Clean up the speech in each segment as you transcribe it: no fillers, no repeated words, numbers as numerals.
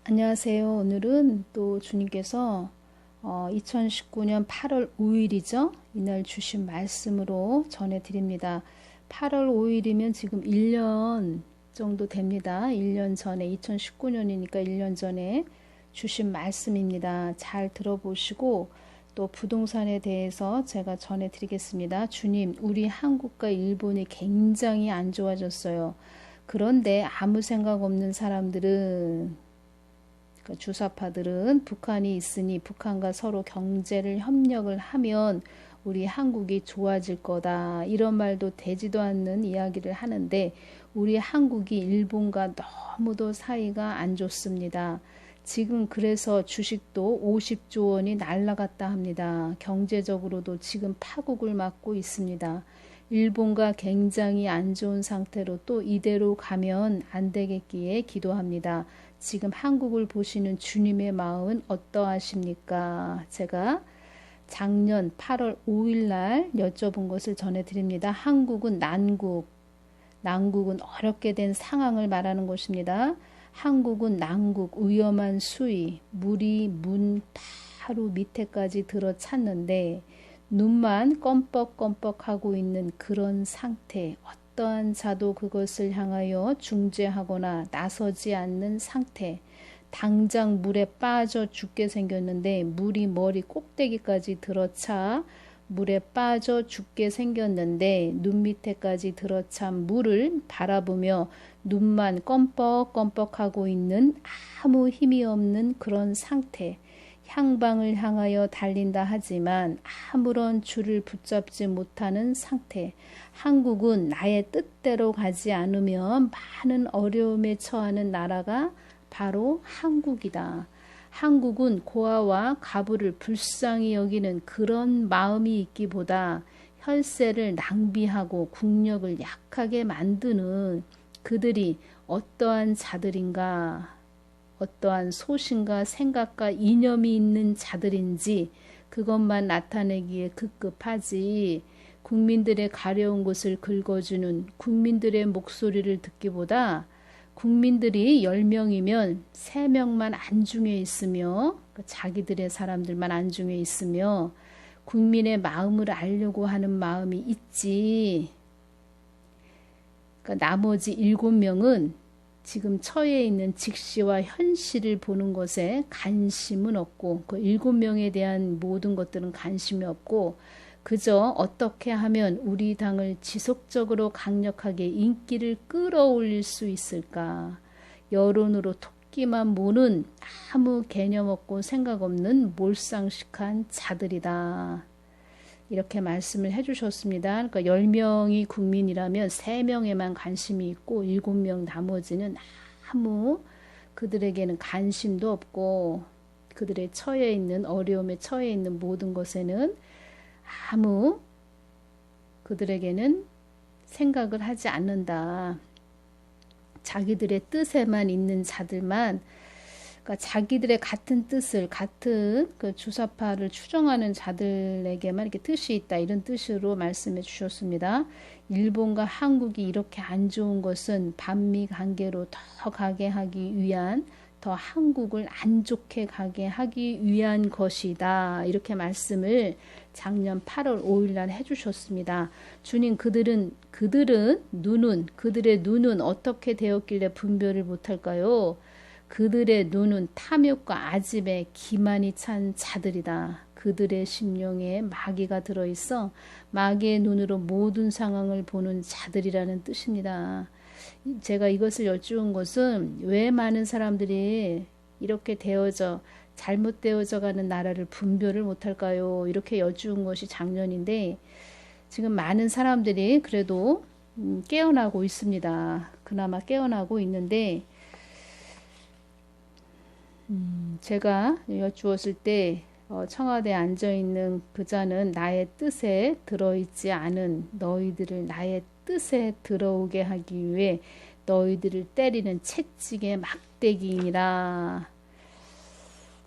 안녕하세요. 오늘은 또 주님께서 2019년 8월 5일이죠. 이날 주신 말씀으로 전해드립니다. 8월 5일이면 지금 1년 정도 됩니다. 1년 전에 2019년이니까 1년 전에 주신 말씀입니다. 잘 들어보시고 또 부동산에 대해서 제가 전해드리겠습니다. 주님, 우리 한국과 일본이 굉장히 안 좋아졌어요. 그런데 아무 생각 없는 사람들은 주사파들은 북한이 있으니 북한과 서로 경제를 협력을 하면 우리 한국이 좋아질 거다. 이런 말도 되지도 않는 이야기를 하는데 우리 한국이 일본과 너무도 사이가 안 좋습니다. 지금 그래서 주식도 50조 원이 날라갔다 합니다. 경제적으로도 지금 파국을 맞고 있습니다. 일본과 굉장히 안 좋은 상태로 또 이대로 가면 안 되겠기에 기도합니다. 지금 한국을 보시는 주님의 마음은 어떠하십니까? 제가 작년 8월 5일 날 여쭤본 것을 전해드립니다. 한국은 난국은 어렵게 된 상황을 말하는 것입니다. 한국은 난국, 위험한 수위, 물이 문 바로 밑에까지 들어찼는데 눈만 껌뻑껌뻑하고 있는 그런 상태, 어떠한 자도 그것을 향하여 중재하거나 나서지 않는 상태, 당장 물에 빠져 죽게 생겼는데 물이 머리 꼭대기까지 들어차 물에 빠져 죽게 생겼는데 눈 밑에까지 들어찬 물을 바라보며 눈만 껌뻑껌뻑하고 있는 아무 힘이 없는 그런 상태. 향방을 향하여 달린다 하지만 아무런 줄을 붙잡지 못하는 상태. 한국은 나의 뜻대로 가지 않으면 많은 어려움에 처하는 나라가 바로 한국이다. 한국은 고아와 가부를 불쌍히 여기는 그런 마음이 있기보다 혈세를 낭비하고 국력을 약하게 만드는 그들이 어떠한 자들인가, 어떠한 소신과 생각과 이념이 있는 자들인지 그것만 나타내기에 급급하지 국민들의 가려운 곳을 긁어주는 국민들의 목소리를 듣기보다 국민들이 10명이면 3명만 안중에 있으며 자기들의 사람들만 안중에 있으며 국민의 마음을 알려고 하는 마음이 있지. 그러니까 나머지 7명은 지금 처해 있는 직시와 현실을 보는 것에 관심은 없고 그 7명에 대한 모든 것들은 관심이 없고 그저 어떻게 하면 우리 당을 지속적으로 강력하게 인기를 끌어올릴 수 있을까? 여론으로 토끼만 모는 아무 개념 없고 생각 없는 몰상식한 자들이다. 이렇게 말씀을 해주셨습니다. 그러니까 10명이 국민이라면 3명에만 관심이 있고 7명 나머지는 아무 그들에게는 관심도 없고 그들의 처해 있는 어려움에 처해 있는 모든 것에는 아무 그들에게는 생각을 하지 않는다. 자기들의 뜻에만 있는 자들만 그러니까 자기들의 같은 뜻을 같은 그 주사파를 추종하는 자들에게만 이렇게 뜻이 있다 이런 뜻으로 말씀해 주셨습니다. 일본과 한국이 이렇게 안 좋은 것은 반미 관계로 더 가게 하기 위한 더 한국을 안 좋게 가게 하기 위한 것이다. 이렇게 말씀을 작년 8월 5일 날 해주셨습니다. 주님 그들의 눈은 어떻게 되었길래 분별을 못할까요? 그들의 눈은 탐욕과 아집에 기만이 찬 자들이다. 그들의 심령에 마귀가 들어있어 마귀의 눈으로 모든 상황을 보는 자들이라는 뜻입니다. 제가 이것을 여쭈은 것은 왜 많은 사람들이 이렇게 잘못되어져 가는 나라를 분별을 못할까요? 이렇게 여쭈은 것이 작년인데 지금 많은 사람들이 그래도 깨어나고 있습니다. 그나마 깨어나고 있는데 제가 여쭈었을 때 청와대에 앉아있는 그 자는 나의 뜻에 들어있지 않은 너희들을 나의 뜻에 들어오게 하기 위해 너희들을 때리는 채찍의 막대기이니라.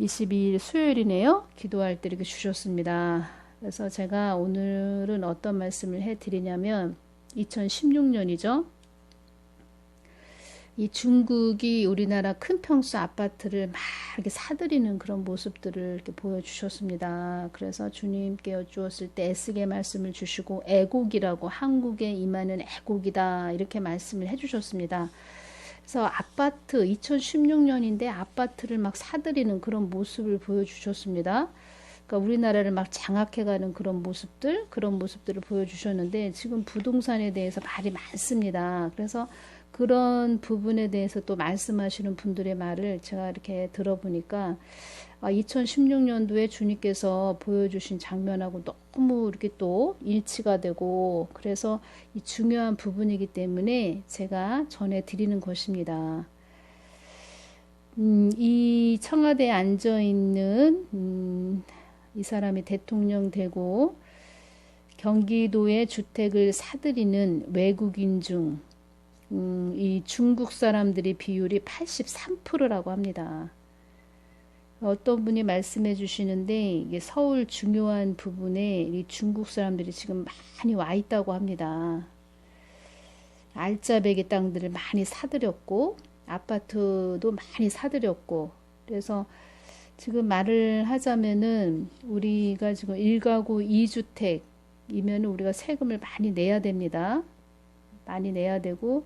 22일 수요일이네요. 기도할 때 이렇게 주셨습니다. 그래서 제가 오늘은 어떤 말씀을 해드리냐면 2016년이죠. 이 중국이 우리나라 큰 평수 아파트를 막 이렇게 사들이는 그런 모습들을 이렇게 보여주셨습니다. 그래서 주님께 여쭈었을 때 애쓰게 말씀을 주시고 애곡이라고 한국에 임하는 애곡이다 이렇게 말씀을 해주셨습니다. 그래서 아파트 2016년인데 아파트를 막 사들이는 그런 모습을 보여주셨습니다. 그러니까 우리나라를 막 장악해가는 그런 모습들을 보여주셨는데 지금 부동산에 대해서 말이 많습니다. 그래서 그런 부분에 대해서 또 말씀하시는 분들의 말을 제가 이렇게 들어보니까 2016년도에 주님께서 보여주신 장면하고 너무 이렇게 또 일치가 되고 그래서 이 중요한 부분이기 때문에 제가 전해드리는 것입니다. 이 청와대에 앉아있는 이 사람이 대통령 되고 경기도의 주택을 사들이는 외국인 중 이 중국 사람들의 비율이 83%라고 합니다. 어떤 분이 말씀해 주시는데 이게 서울 중요한 부분에 이 중국 사람들이 지금 많이 와 있다고 합니다. 알짜배기 땅들을 많이 사들였고 아파트도 많이 사들였고 그래서 지금 말을 하자면은 우리가 지금 1가구 2주택이면 우리가 세금을 많이 내야 됩니다. 많이 내야 되고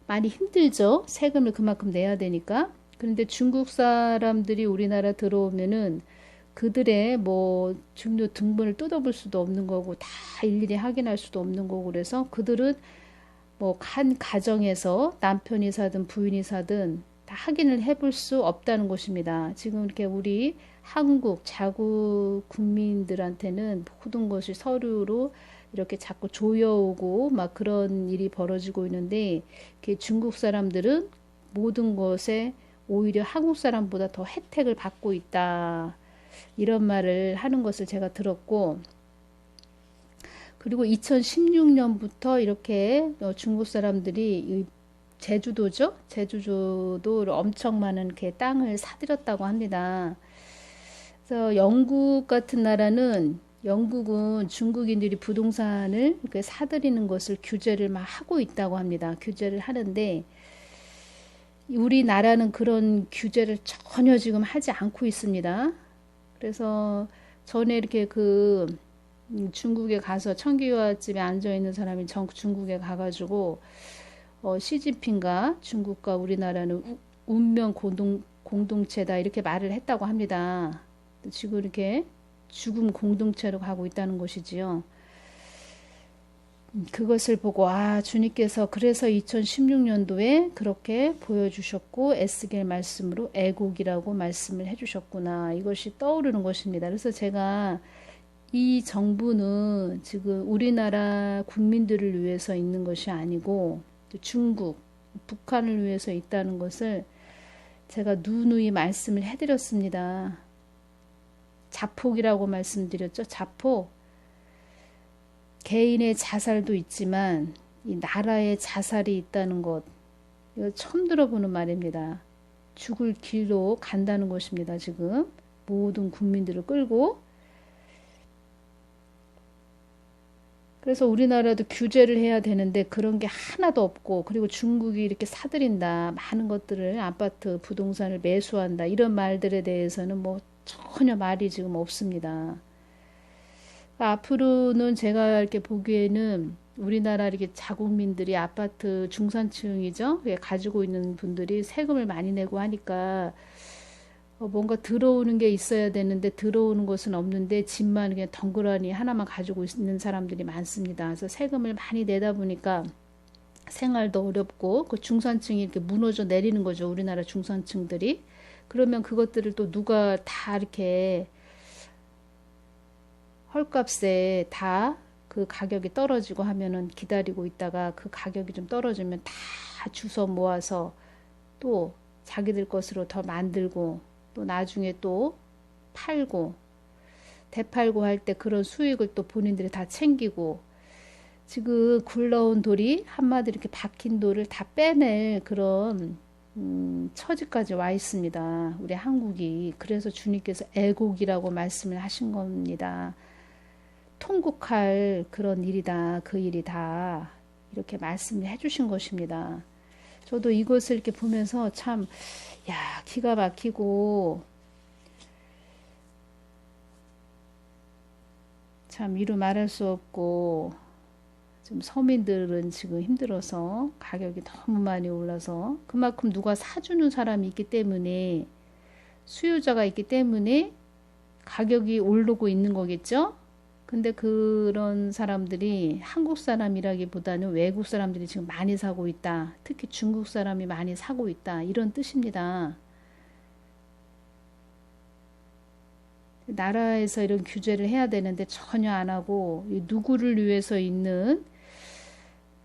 많이 힘들죠. 세금을 그만큼 내야 되니까. 그런데 중국 사람들이 우리나라 들어오면은 그들의 뭐 주민등록 등본을 뜯어볼 수도 없는 거고 다 일일이 확인할 수도 없는 거고 그래서 그들은 뭐 한 가정에서 남편이 사든 부인이 사든 다 확인을 해볼 수 없다는 것입니다. 지금 이렇게 우리 한국 자국 국민들한테는 모든 것이 서류로 이렇게 자꾸 조여오고 막 그런 일이 벌어지고 있는데 중국 사람들은 모든 것에 오히려 한국 사람보다 더 혜택을 받고 있다. 이런 말을 하는 것을 제가 들었고 그리고 2016년부터 이렇게 중국 사람들이 제주도죠? 제주도를 엄청 많은 이렇게 땅을 사들였다고 합니다. 그래서 영국 같은 나라는 영국은 중국인들이 부동산을 이렇게 사들이는 것을 규제를 막 하고 있다고 합니다. 규제를 하는데 우리나라는 그런 규제를 전혀 지금 하지 않고 있습니다. 그래서 전에 이렇게 중국에 가서 청기화집에 앉아 있는 사람이 중국에 가가지고 시진핑과 중국과 우리나라는 운명 공동체다 이렇게 말을 했다고 합니다. 지금 이렇게 죽음 공동체로 가고 있다는 것이지요. 그것을 보고 주님께서 그래서 2016년도에 그렇게 보여주셨고 에스겔 말씀으로 애곡이라고 말씀을 해주셨구나 이것이 떠오르는 것입니다. 그래서 제가 이 정부는 지금 우리나라 국민들을 위해서 있는 것이 아니고 중국, 북한을 위해서 있다는 것을 제가 누누이 말씀을 해드렸습니다. 자폭이라고 말씀드렸죠. 자폭. 개인의 자살도 있지만 이 나라의 자살이 있다는 것. 이거 처음 들어보는 말입니다. 죽을 길로 간다는 것입니다. 지금 모든 국민들을 끌고. 그래서 우리나라도 규제를 해야 되는데 그런 게 하나도 없고 그리고 중국이 이렇게 사들인다. 많은 것들을 아파트 부동산을 매수한다. 이런 말들에 대해서는 뭐 전혀 말이 지금 없습니다. 앞으로는 제가 이렇게 보기에는 우리나라 이렇게 자국민들이 아파트 중산층이죠. 가지고 있는 분들이 세금을 많이 내고 하니까 뭔가 들어오는 게 있어야 되는데 들어오는 것은 없는데 집만 그냥 덩그러니 하나만 가지고 있는 사람들이 많습니다. 그래서 세금을 많이 내다 보니까 생활도 어렵고 그 중산층이 이렇게 무너져 내리는 거죠. 우리나라 중산층들이. 그러면 그것들을 또 누가 다 이렇게 헐값에 다 그 가격이 떨어지고 하면은 기다리고 있다가 그 가격이 좀 떨어지면 다 주워 모아서 또 자기들 것으로 더 만들고 또 나중에 또 팔고 되팔고 할 때 그런 수익을 또 본인들이 다 챙기고 지금 굴러온 돌이 한마디로 이렇게 박힌 돌을 다 빼낼 그런 처지까지 와 있습니다. 우리 한국이. 그래서 주님께서 애곡이라고 말씀을 하신 겁니다. 통곡할 그런 일이다. 그 일이 다 이렇게 말씀을 해주신 것입니다. 저도 이것을 이렇게 보면서 참, 야, 기가 막히고, 참 이루 말할 수 없고, 좀 서민들은 지금 힘들어서 가격이 너무 많이 올라서 그만큼 누가 사주는 사람이 있기 때문에 수요자가 있기 때문에 가격이 오르고 있는 거겠죠? 근데 그런 사람들이 한국 사람이라기보다는 외국 사람들이 지금 많이 사고 있다. 특히 중국 사람이 많이 사고 있다. 이런 뜻입니다. 나라에서 이런 규제를 해야 되는데 전혀 안 하고 누구를 위해서 있는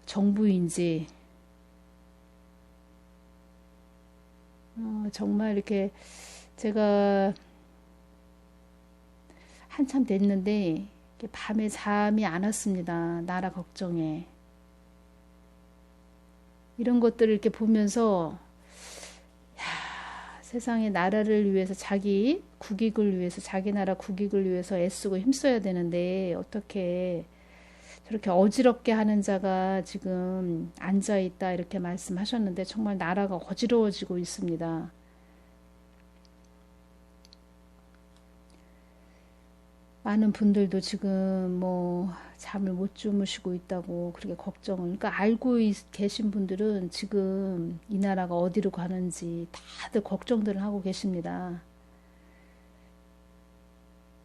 정부인지 정말 이렇게 제가 한참 됐는데 밤에 잠이 안 왔습니다. 나라 걱정에. 이런 것들을 이렇게 보면서 세상에 나라를 위해서 자기 국익을 위해서 자기 나라 국익을 위해서 애쓰고 힘써야 되는데 어떻게 저렇게 어지럽게 하는 자가 지금 앉아 있다 이렇게 말씀하셨는데 정말 나라가 어지러워지고 있습니다. 많은 분들도 지금 뭐 잠을 못 주무시고 있다고 그렇게 걱정을 그러니까 알고 계신 분들은 지금 이 나라가 어디로 가는지 다들 걱정들을 하고 계십니다.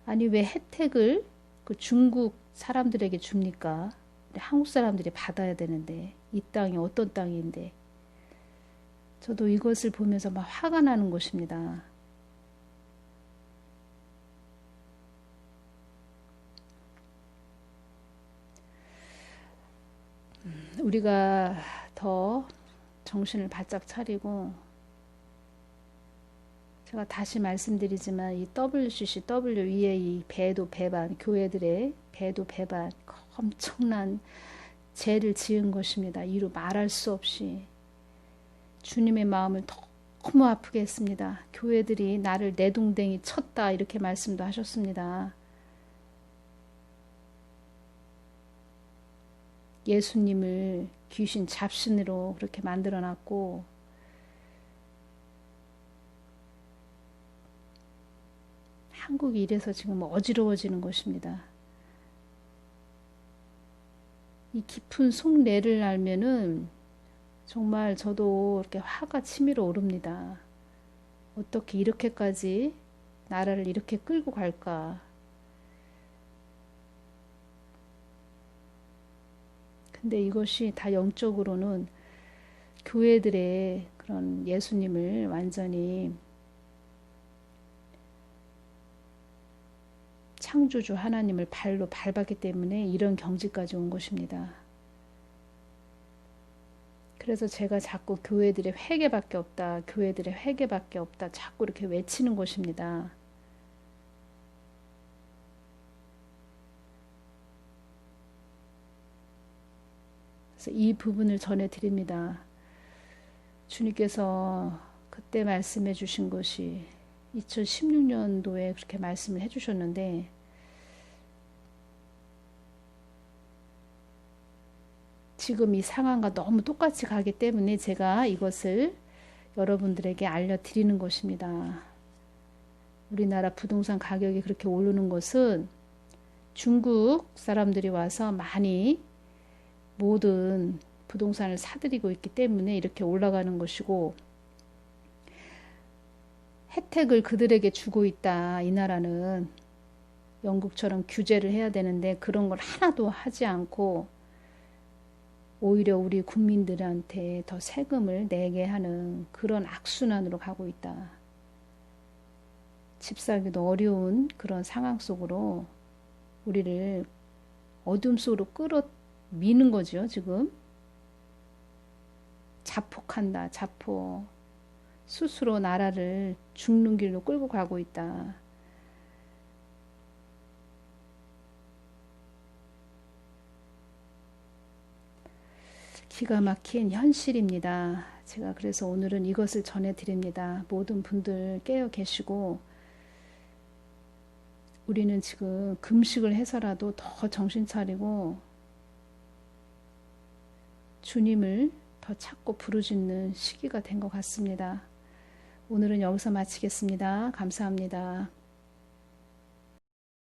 아니 왜 혜택을 그 중국 사람들에게 줍니까? 한국 사람들이 받아야 되는데 이 땅이 어떤 땅인데 저도 이것을 보면서 막 화가 나는 것입니다. 우리가 더 정신을 바짝 차리고 제가 다시 말씀드리지만 이 WCC, WEA 이 배도 배반, 교회들의 배도 배반 엄청난 죄를 지은 것입니다. 이루 말할 수 없이 주님의 마음을 너무 아프게 했습니다. 교회들이 나를 내동댕이 쳤다 이렇게 말씀도 하셨습니다. 예수님을 귀신 잡신으로 그렇게 만들어 놨고 한국이 이래서 지금 어지러워지는 것입니다. 이 깊은 속내를 알면은 정말 저도 이렇게 화가 치밀어 오릅니다. 어떻게 이렇게까지 나라를 이렇게 끌고 갈까? 근데 이것이 다 영적으로는 교회들의 그런 예수님을 완전히 창조주 하나님을 발로 밟았기 때문에 이런 경지까지 온 것입니다. 그래서 제가 자꾸 교회들의 회개밖에 없다, 교회들의 회개밖에 없다 자꾸 이렇게 외치는 것입니다. 그래서 이 부분을 전해드립니다. 주님께서 그때 말씀해 주신 것이 2016년도에 그렇게 말씀을 해주셨는데 지금 이 상황과 너무 똑같이 가기 때문에 제가 이것을 여러분들에게 알려드리는 것입니다. 우리나라 부동산 가격이 그렇게 오르는 것은 중국 사람들이 와서 많이 모든 부동산을 사들이고 있기 때문에 이렇게 올라가는 것이고 혜택을 그들에게 주고 있다. 이 나라는 영국처럼 규제를 해야 되는데 그런 걸 하나도 하지 않고 오히려 우리 국민들한테 더 세금을 내게 하는 그런 악순환으로 가고 있다. 집 사기도 어려운 그런 상황 속으로 우리를 어둠 속으로 끌어미는 거죠. 지금 자폭한다. 자폭. 스스로 나라를 죽는 길로 끌고 가고 있다. 기가 막힌 현실입니다. 제가 그래서 오늘은 이것을 전해드립니다. 모든 분들 깨어 계시고 우리는 지금 금식을 해서라도 더 정신 차리고 주님을 더 더 찾고 부르짖는 시기가 된 것 같습니다. 오늘은 여기서 마치겠습니다. 감사합니다.